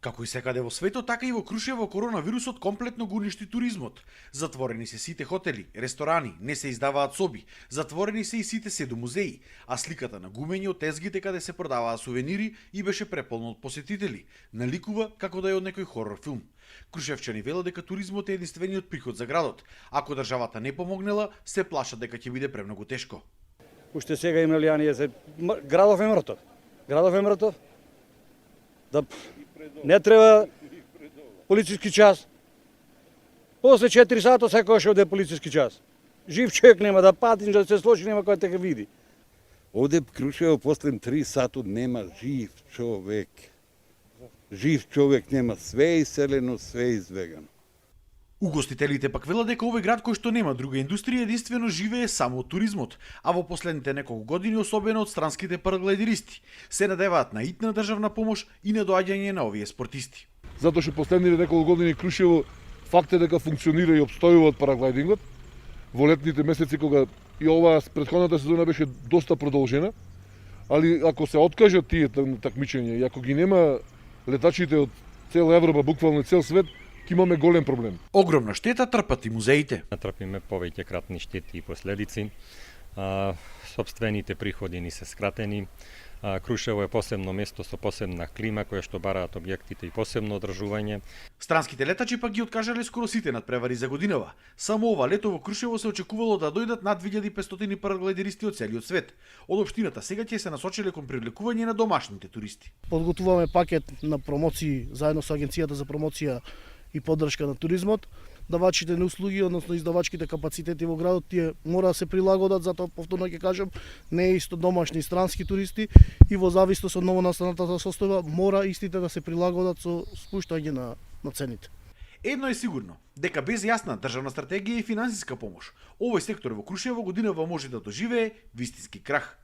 Како и секаде во светот, така и во Крушево коронавирусот комплетно го уништи туризмот. Затворени се сите хотели, ресторани, не се издаваат соби, затворени се и сите 7 музеи, а сликата на гумење од тезгите каде се продаваат сувенири и беше преполно од посетители. Наликува како да е од некој хорор филм. Крушевчани велат дека туризмот е единствениот приход за градот. Ако државата не помогнела, се плашат дека ќе биде премногу тешко. Уште сега има влијание за градов е мртов. Градов е мртов. Да не треба полициски час. После 4 сата секојаш оде полициски час. Жив човек нема да пати, да се сложи, нема кој те види. Оде Крушево после 3 сата нема жив човек. Жив човек нема, све е иселено, све е избегано. Угостителите пак велат дека овој град кој што нема друга индустрија единствено живее само од туризмот, а во последните неколку години особено од странските параглайдеристи се надеваат на итна државна помош и на доаѓање на овие спортисти. Затоа што последните неколку години Крушево факт е дека функционира и обстојува од параглайдингот. Во летните месеци кога и оваа претходната сезона беше доста продолжена, али ако се откажат тие такмичења и ако ги нема летачите од цела Европа, буквално цел свет, ќе имаме голем проблем. Огромна штета трпат и музеите. Трпиме повеќе кратни штети и последици. Собствените приходи ни се скратени. Крушево е посебно место со посебна клима која што бараат објектите и посебно одржување. Странските летачи пак ги откажале скоро сите надпревари за годинава. Само ова лето во Крушево се очекувало да дојдат над 2500 параглайдеристи од целиот свет. Од општината сега ќе се насочиле кон привлекување на домашните туристи. Подготвуваме пакет на промоции заедно со агенцијата за промоција и поддршка на туризмот. Давачите на услуги, односно издавачките капацитети во градот, тие мора да се прилагодат, затоа повторно ќе кажам, не е исто домашни и странски туристи и во зависност од новонастаната состојба мора истите да се прилагодат со спуштање на цените. Едно е сигурно, дека без јасна државна стратегија и финансиска помош, овој сектор во Крушево годинава може да доживее вистински крах.